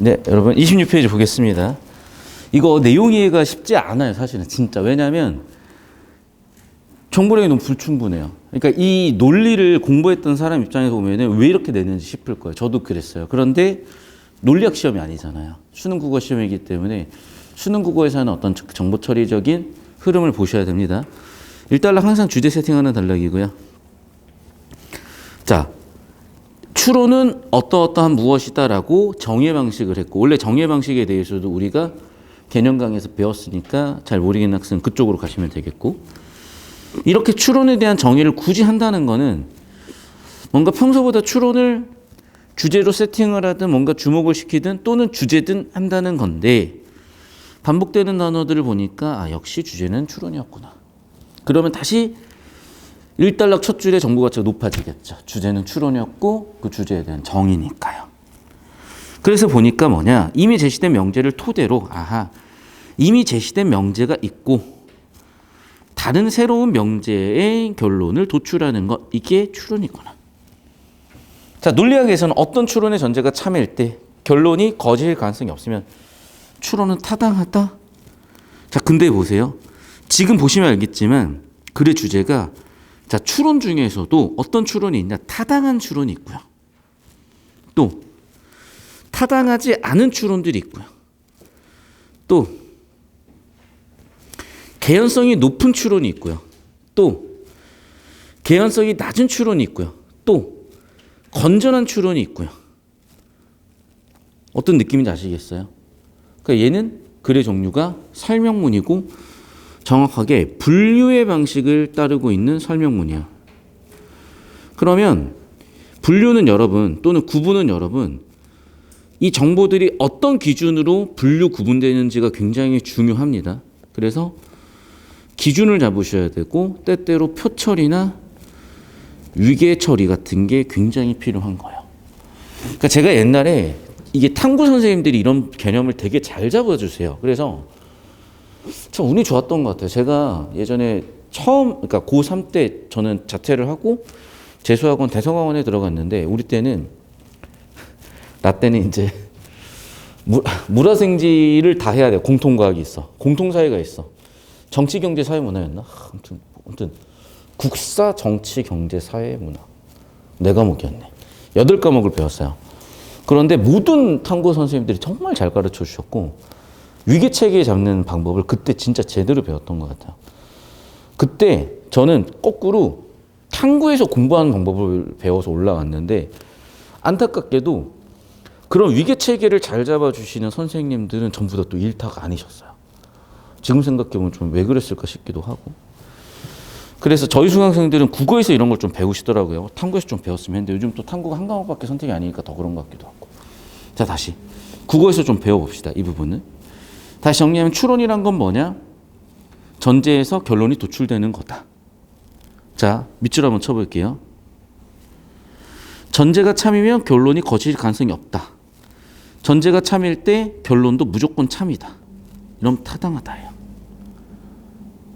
네, 여러분 26페이지 보겠습니다. 이거 내용 이해가 쉽지 않아요, 사실은 진짜. 왜냐하면 정보량이 너무 불충분해요. 그러니까 이 논리를 공부했던 사람 입장에서 보면은 왜 이렇게 내는지 싶을 거예요. 저도 그랬어요. 그런데 논리학 시험이 아니잖아요. 수능 국어 시험이기 때문에 수능 국어에서는 어떤 정보 처리적인 흐름을 보셔야 됩니다. 1단락 항상 주제 세팅하는 단락이고요. 자, 추론은 어떠어떠한 무엇이다라고 정의 방식을 했고, 원래 정의 방식에 대해서도 우리가 개념 강의에서 배웠으니까 잘 모르겠는 학생은 그쪽으로 가시면 되겠고, 이렇게 추론에 대한 정의를 굳이 한다는 거는 뭔가 평소보다 추론을 주제로 세팅을 하든 뭔가 주목을 시키든 또는 주제든 한다는 건데, 반복되는 단어들을 보니까 역시 주제는 추론이었구나. 그러면 다시 1단락 첫 줄의 정보 가치가 높아지겠죠. 주제는 추론이었고 그 주제에 대한 정의니까요. 그래서 보니까 뭐냐, 이미 제시된 명제를 토대로 이미 제시된 명제가 있고 다른 새로운 명제의 결론을 도출하는 것, 이게 추론이구나. 자, 논리학에서는 어떤 추론의 전제가 참일 때 결론이 거짓일 가능성이 없으면 추론은 타당하다. 자, 근데 보세요. 지금 보시면 알겠지만 글의 주제가, 자, 추론 중에서도 어떤 추론이 있냐? 타당한 추론이 있고요. 또 타당하지 않은 추론들이 있고요. 또 개연성이 높은 추론이 있고요. 또 개연성이 낮은 추론이 있고요. 또 건전한 추론이 있고요. 어떤 느낌인지 아시겠어요? 그러니까 얘는 글의 종류가 설명문이고 정확하게 분류의 방식을 따르고 있는 설명문이야. 그러면 분류는 여러분, 또는 구분은 여러분, 이 정보들이 어떤 기준으로 분류 구분되는지가 굉장히 중요합니다. 그래서 기준을 잡으셔야 되고 때때로 표처리나 위계 처리 같은 게 굉장히 필요한 거예요. 그러니까 제가 옛날에 이게 탐구 선생님들이 이런 개념을 되게 잘 잡아주세요. 그래서 참 운이 좋았던 것 같아요. 제가 예전에 그러니까 고3 때 저는 자퇴를 하고 재수학원 대성학원에 들어갔는데, 우리 때는, 나 때는 이제 물화생지를 다 해야 돼요. 공통과학이 있어. 공통사회가 있어. 정치, 경제, 사회, 문화였나? 아무튼 국사, 정치, 경제, 사회, 문화. 4과목이었네. 8과목을 배웠어요. 그런데 모든 탐구 선생님들이 정말 잘 가르쳐 주셨고, 위계체계 잡는 방법을 그때 진짜 제대로 배웠던 것 같아요. 그때 저는 거꾸로 탐구에서 공부하는 방법을 배워서 올라왔는데, 안타깝게도 그런 위계체계를 잘 잡아주시는 선생님들은 전부 다 또 일타가 아니셨어요. 지금 생각해보면 좀 왜 그랬을까 싶기도 하고. 그래서 저희 수강생들은 국어에서 이런 걸 좀 배우시더라고요. 탐구에서 좀 배웠으면 했는데 요즘 또 탐구가 한 과목밖에 선택이 아니니까 더 그런 것 같기도 하고. 자, 다시 국어에서 좀 배워봅시다. 이 부분은. 다시 정리하면 추론이란 건 뭐냐? 전제에서 결론이 도출되는 거다. 자, 밑줄 한번 쳐볼게요. 전제가 참이면 결론이 거짓일 가능성이 없다. 전제가 참일 때 결론도 무조건 참이다. 이러면 타당하다예요.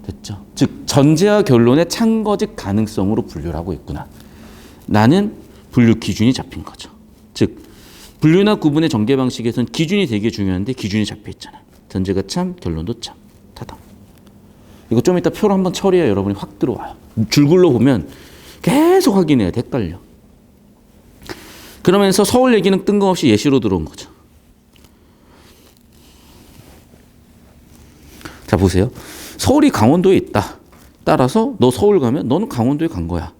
됐죠? 즉 전제와 결론의 참거짓 가능성으로 분류를 하고 있구나. 나는 분류 기준이 잡힌 거죠. 즉 분류나 구분의 전개 방식에서는 기준이 되게 중요한데 기준이 잡혀 있잖아. 전제가 참, 결론도 참, 타당. 이거 좀 이따 표로 한번 처리해야 여러분이 확 들어와요. 줄글로 보면 계속 확인해야 돼. 헷갈려. 그러면서 서울 얘기는 뜬금없이 예시로 들어온 거죠. 자, 보세요. 서울이 강원도에 있다. 따라서 너 서울 가면 너는 강원도에 간 거야.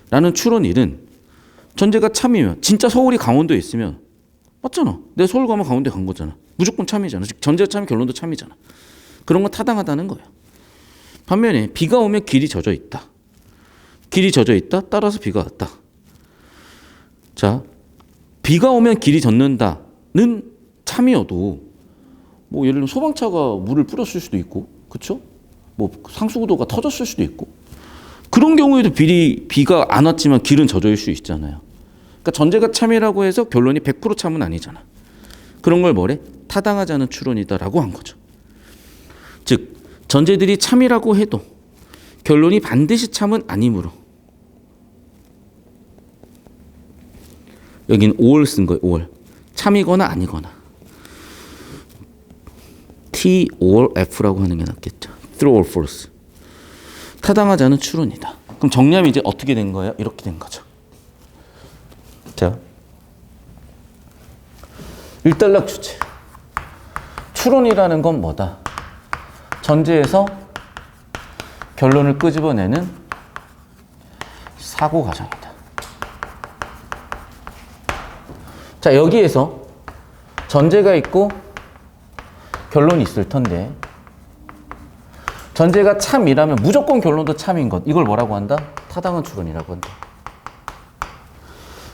라는 추론일은 전제가 참이면, 진짜 서울이 강원도에 있으면 맞잖아. 내가 서울 가면 강원도에 간 거잖아. 무조건 참이잖아. 즉 전제가 참이, 결론도 참이잖아. 그런 건 타당하다는 거예요. 반면에 비가 오면 길이 젖어 있다. 길이 젖어 있다. 따라서 비가 왔다. 자, 비가 오면 길이 젖는다는 참이어도 뭐 예를 들면 소방차가 물을 뿌렸을 수도 있고, 그렇죠? 뭐 상수구도가 터졌을 수도 있고, 그런 경우에도 비가 안 왔지만 길은 젖어일 수 있잖아요. 그러니까 전제가 참이라고 해서 결론이 100% 참은 아니잖아. 그런 걸 뭐래? 타당하지 않은 추론이다라고 한 거죠. 즉 전제들이 참이라고 해도 결론이 반드시 참은 아니므로, 여기는 5월 쓴 거예요. 5월. 참이거나 아니거나. T or F라고 하는 게 낫겠죠. True or false. 타당하지 않은 추론이다. 그럼 정리하면 이제 어떻게 된 거예요? 이렇게 된 거죠. 자, 1단락 주제. 추론이라는 건 뭐다? 전제에서 결론을 끄집어내는 사고 과정이다. 자, 여기에서 전제가 있고 결론이 있을 텐데, 전제가 참이라면 무조건 결론도 참인 것, 이걸 뭐라고 한다? 타당한 추론이라고 한다.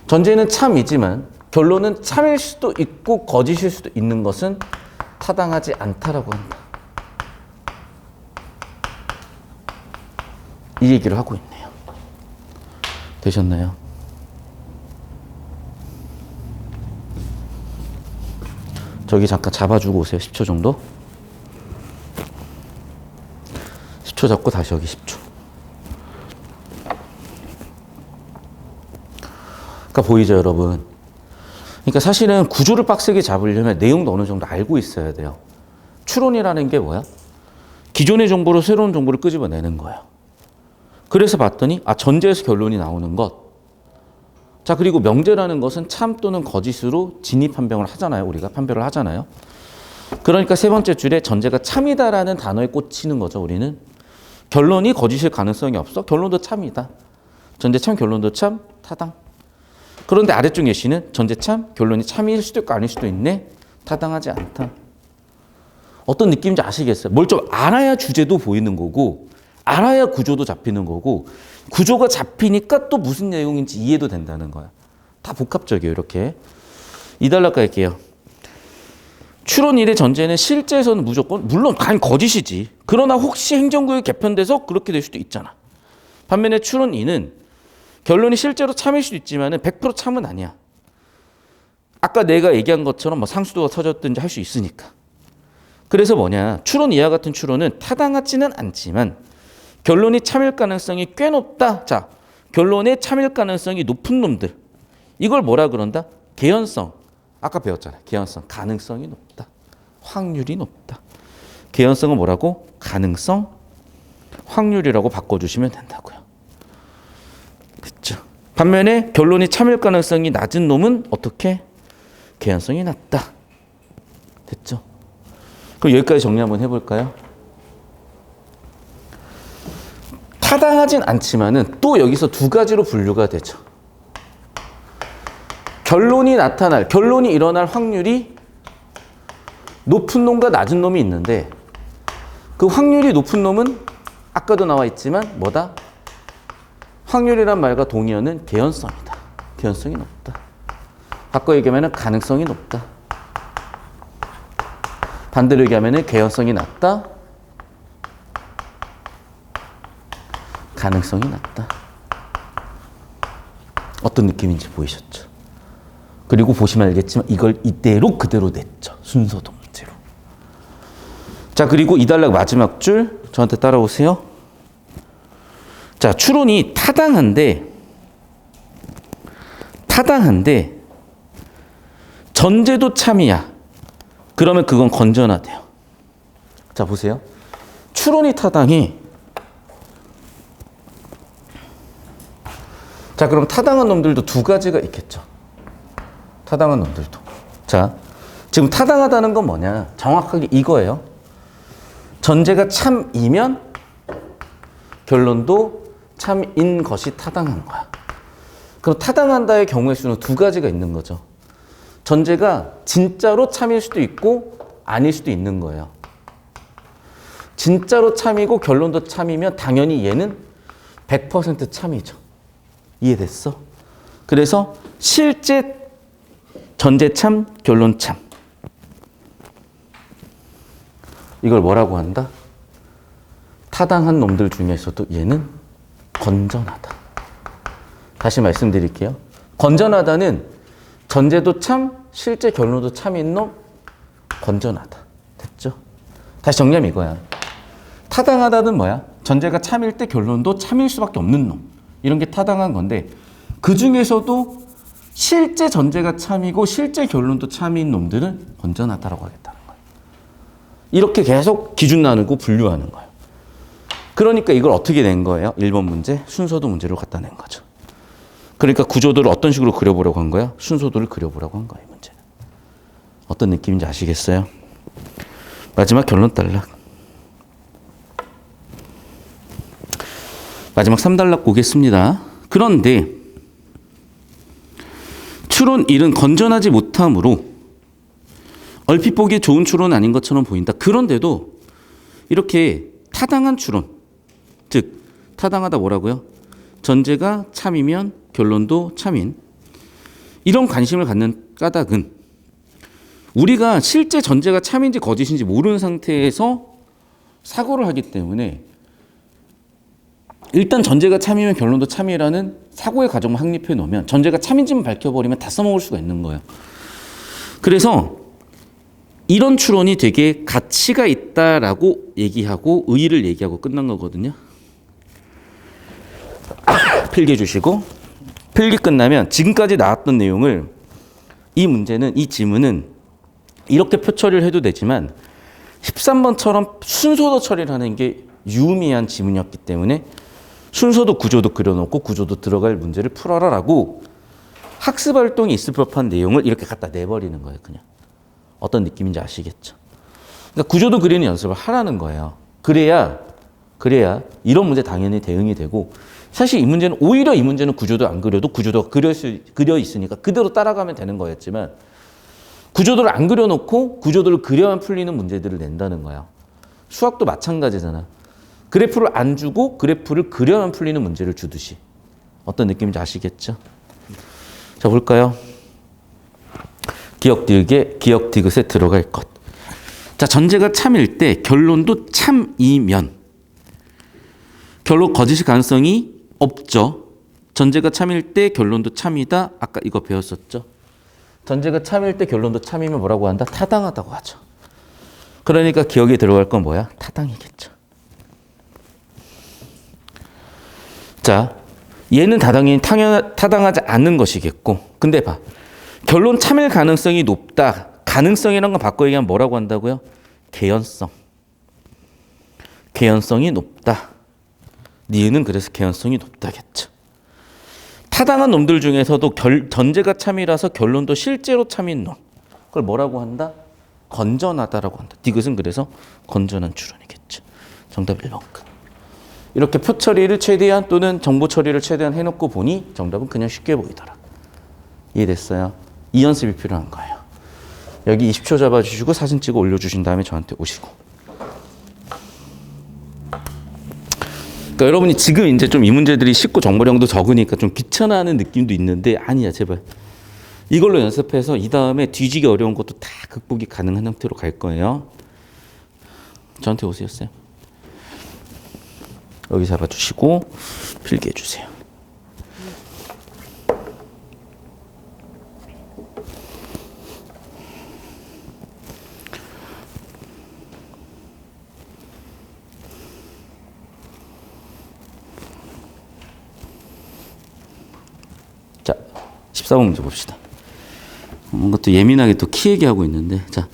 전제는 참이지만 결론은 참일 수도 있고 거짓일 수도 있는 것은 타당하지 않다라고 한다. 이 얘기를 하고 있네요. 되셨나요? 저기 잠깐 잡아주고 오세요. 10초 정도. 10초 잡고 다시 여기 10초. 그러니까 보이죠, 여러분? 그러니까 사실은 구조를 빡세게 잡으려면 내용도 어느 정도 알고 있어야 돼요. 추론이라는 게 뭐야? 기존의 정보로 새로운 정보를 끄집어내는 거예요. 그래서 봤더니 전제에서 결론이 나오는 것. 자, 그리고 명제라는 것은 참 또는 거짓으로 진위 판별을 하잖아요. 우리가 판별을 하잖아요. 그러니까 세 번째 줄에 전제가 참이다라는 단어에 꽂히는 거죠. 우리는 결론이 거짓일 가능성이 없어. 결론도 참이다. 전제 참, 결론도 참, 타당. 그런데 아래쪽 예시는 전제 참, 결론이 참일 수도 있고 아닐 수도 있네. 타당하지 않다. 어떤 느낌인지 아시겠어요? 뭘 좀 알아야 주제도 보이는 거고, 알아야 구조도 잡히는 거고, 구조가 잡히니까 또 무슨 내용인지 이해도 된다는 거야. 다 복합적이에요, 이렇게. 2단락 갈게요. 추론 1의 전제는 실제에서는 무조건, 물론 간 거짓이지. 그러나 혹시 행정구역이 개편돼서 그렇게 될 수도 있잖아. 반면에 추론 2는 결론이 실제로 참일 수도 있지만 100% 참은 아니야. 아까 내가 얘기한 것처럼 뭐 상수도가 터졌든지 할 수 있으니까. 그래서 뭐냐, 추론 2와 같은 추론은 타당하지는 않지만 결론이 참일 가능성이 꽤 높다. 자, 결론에 참일 가능성이 높은 놈들. 이걸 뭐라 그런다? 개연성. 아까 배웠잖아요. 개연성. 가능성이 높다. 확률이 높다. 개연성은 뭐라고? 가능성, 확률이라고 바꿔주시면 된다고요. 그렇죠? 반면에 결론이 참일 가능성이 낮은 놈은 어떻게? 개연성이 낮다. 됐죠? 그럼 여기까지 정리 한번 해볼까요? 타당하진 않지만은 또 여기서 두 가지로 분류가 되죠. 결론이 일어날 확률이 높은 놈과 낮은 놈이 있는데, 그 확률이 높은 놈은 아까도 나와 있지만 뭐다? 확률이란 말과 동의어는 개연성이다. 개연성이 높다. 바꿔 얘기하면 가능성이 높다. 반대로 얘기하면 개연성이 낮다. 가능성이 낮다. 어떤 느낌인지 보이셨죠? 그리고 보시면 알겠지만 이걸 이대로 그대로 냈죠. 순서도 문제로. 자, 그리고 2단락 마지막 줄 저한테 따라오세요. 자, 추론이 타당한데 전제도 참이야. 그러면 그건 건전하대요. 자, 보세요. 추론이 타당해. 자, 그럼 타당한 놈들도 두 가지가 있겠죠. 타당한 놈들도. 자, 지금 타당하다는 건 뭐냐? 정확하게 이거예요. 전제가 참이면 결론도 참인 것이 타당한 거야. 그럼 타당한다의 경우의 수는 두 가지가 있는 거죠. 전제가 진짜로 참일 수도 있고 아닐 수도 있는 거예요. 진짜로 참이고 결론도 참이면 당연히 얘는 100% 참이죠. 이해됐어? 그래서 실제 전제 참, 결론 참. 이걸 뭐라고 한다? 타당한 놈들 중에서도 얘는 건전하다. 다시 말씀드릴게요. 건전하다는 전제도 참, 실제 결론도 참인 놈, 건전하다. 됐죠? 다시 정리하면 이거야. 타당하다는 뭐야? 전제가 참일 때 결론도 참일 수밖에 없는 놈. 이런 게 타당한 건데, 그 중에서도 실제 전제가 참이고 실제 결론도 참인 놈들은 건전하다라고 하겠다는 거예요. 이렇게 계속 기준 나누고 분류하는 거예요. 그러니까 이걸 어떻게 낸 거예요? 1번 문제 순서도 문제로 갖다 낸 거죠. 그러니까 구조도를 어떤 식으로 그려보려고 한 거야? 순서도를 그려보라고 한 거예요. 문제는. 어떤 느낌인지 아시겠어요? 마지막 결론 단락. 마지막 3단락 보겠습니다. 그런데 추론 1은 건전하지 못하므로 얼핏 보기에 좋은 추론은 아닌 것처럼 보인다. 그런데도 이렇게 타당한 추론, 즉 타당하다 뭐라고요? 전제가 참이면 결론도 참인, 이런 관심을 갖는 까닭은 우리가 실제 전제가 참인지 거짓인지 모르는 상태에서 사고를 하기 때문에 일단 전제가 참이면 결론도 참이라는 사고의 과정을 확립해 놓으면 전제가 참인지만 밝혀버리면 다 써먹을 수가 있는 거예요. 그래서 이런 추론이 되게 가치가 있다라고 얘기하고 의의를 얘기하고 끝난 거거든요. 필기 주시고 필기 끝나면 지금까지 나왔던 내용을 이 문제는 이 지문은 이렇게 표 처리를 해도 되지만 13번처럼 순서도 처리를 하는 게 유의미한 지문이었기 때문에 순서도 구조도 그려놓고 구조도 들어갈 문제를 풀어라라고 학습 활동이 있을 법한 내용을 이렇게 갖다 내버리는 거예요. 그냥 어떤 느낌인지 아시겠죠? 그러니까 구조도 그리는 연습을 하라는 거예요. 그래야 이런 문제 당연히 대응이 되고, 사실 이 문제는 오히려 이 문제는 구조도 안 그려도 구조도가 그려 있으니까 그대로 따라가면 되는 거였지만 구조도를 안 그려놓고 구조도를 그려만 풀리는 문제들을 낸다는 거예요. 수학도 마찬가지잖아. 그래프를 안 주고 그래프를 그려만 풀리는 문제를 주듯이. 어떤 느낌인지 아시겠죠? 자, 볼까요? 기억 디귿에 들어갈 것. 자, 전제가 참일 때 결론도 참이면 결론 거짓일 가능성이 없죠. 전제가 참일 때 결론도 참이다. 아까 이거 배웠었죠. 전제가 참일 때 결론도 참이면 뭐라고 한다? 타당하다고 하죠. 그러니까 기억에 들어갈 건 뭐야? 타당이겠죠. 자, 얘는 타당하지 않은 것이겠고, 근데 봐. 결론 참일 가능성이 높다. 가능성이라는 건 바꿔 얘기하면 뭐라고 한다고요? 개연성. 개연성이 높다. 니은은 그래서 개연성이 높다겠죠. 타당한 놈들 중에서도 전제가 참이라서 결론도 실제로 참인 놈. 그걸 뭐라고 한다? 건전하다라고 한다. 디귿은 그래서 건전한 추론이겠죠. 정답 1번 끝. 이렇게 표 처리를 최대한 또는 정보 처리를 최대한 해놓고 보니 정답은 그냥 쉽게 보이더라. 이해됐어요? 이 연습이 필요한 거예요. 여기 20초 잡아주시고 사진 찍어 올려주신 다음에 저한테 오시고. 그러니까 여러분이 지금 이제 좀 이 문제들이 쉽고 정보량도 적으니까 좀 귀찮아하는 느낌도 있는데, 아니야 제발. 이걸로 연습해서 이 다음에 뒤지기 어려운 것도 다 극복이 가능한 형태로 갈 거예요. 저한테 오세요, 쌤. 여기 잡아주시고 필기해 주세요. 자, 14번 문제 봅시다. 뭔가 또 예민하게 또 키 얘기하고 있는데, 자,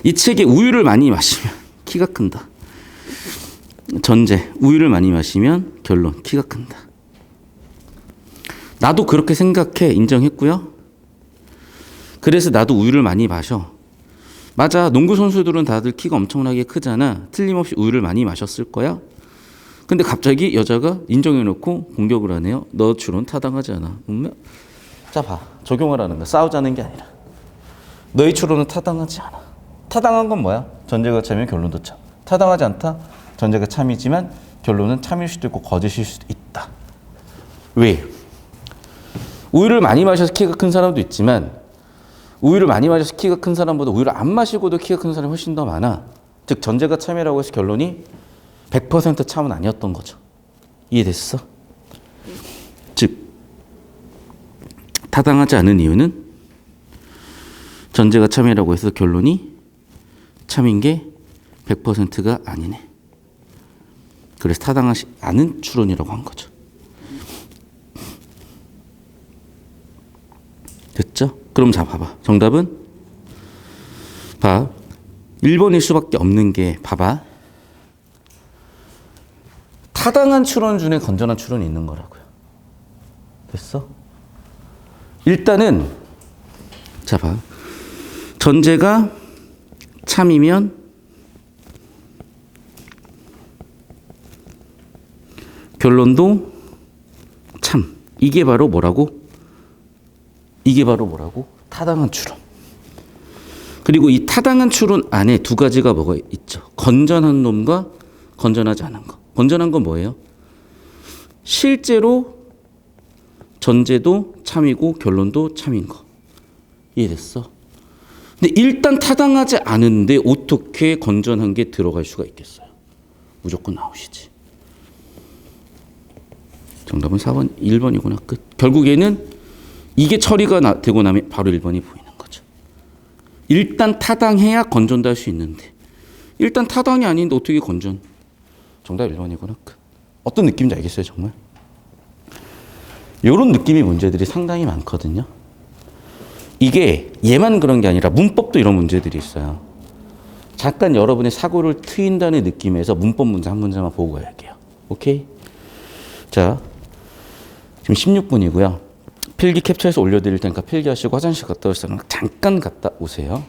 이 책에 우유를 많이 마시면 키가 큰다. 전제, 우유를 많이 마시면 결론, 키가 큰다. 나도 그렇게 생각해. 인정했고요. 그래서 나도 우유를 많이 마셔. 맞아. 농구 선수들은 다들 키가 엄청나게 크잖아. 틀림없이 우유를 많이 마셨을 거야. 근데 갑자기 여자가 인정해놓고 공격을 하네요. 너 추론 타당하지 않아. 자, 봐. 적용하라는 거야. 싸우자는 게 아니라. 너의 추론은 타당하지 않아. 타당한 건 뭐야? 전제가 참이면 결론도 참. 타당하지 않다? 전제가 참이지만 결론은 참일 수도 있고 거짓일 수도 있다. 왜? 우유를 많이 마셔서 키가 큰 사람도 있지만 우유를 많이 마셔서 키가 큰 사람보다 우유를 안 마시고도 키가 큰 사람이 훨씬 더 많아. 즉 전제가 참이라고 해서 결론이 100% 참은 아니었던 거죠. 이해됐어? 즉 타당하지 않은 이유는 전제가 참이라고 해서 결론이 참인 게 100%가 아니네. 그래서 타당하지 않은 추론이라고 한 거죠. 됐죠? 그럼 자 봐봐. 정답은 봐. 1번일 수밖에 없는 게 봐봐. 타당한 추론 중에 건전한 추론이 있는 거라고요. 됐어? 일단은 자 봐. 전제가 참이면 결론도 참. 이게 바로 뭐라고? 이게 바로 뭐라고? 타당한 추론. 그리고 이 타당한 추론 안에 두 가지가 뭐가 있죠? 건전한 놈과 건전하지 않은 거. 건전한 건 뭐예요? 실제로 전제도 참이고 결론도 참인 거. 이해됐어? 근데 일단 타당하지 않은데 어떻게 건전한 게 들어갈 수가 있겠어요? 무조건 나오시지. 정답은 4번, 1번이구나. 끝. 결국에는 이게 처리가 되고 나면 바로 1번이 보이는 거죠. 일단 타당해야 건전도 할 수 있는데 일단 타당이 아닌데 어떻게 건전? 정답 1번이구나. 끝. 어떤 느낌인지 알겠어요, 정말? 이런 느낌의 문제들이 상당히 많거든요. 이게 얘만 그런 게 아니라 문법도 이런 문제들이 있어요. 잠깐 여러분의 사고를 트인다는 느낌에서 문법 문제 한 문제만 보고 갈게요. 오케이? 자, 지금 16분이고요. 필기 캡처해서 올려드릴 테니까 필기하시고 화장실 갔다 올 사람 잠깐 갔다 오세요.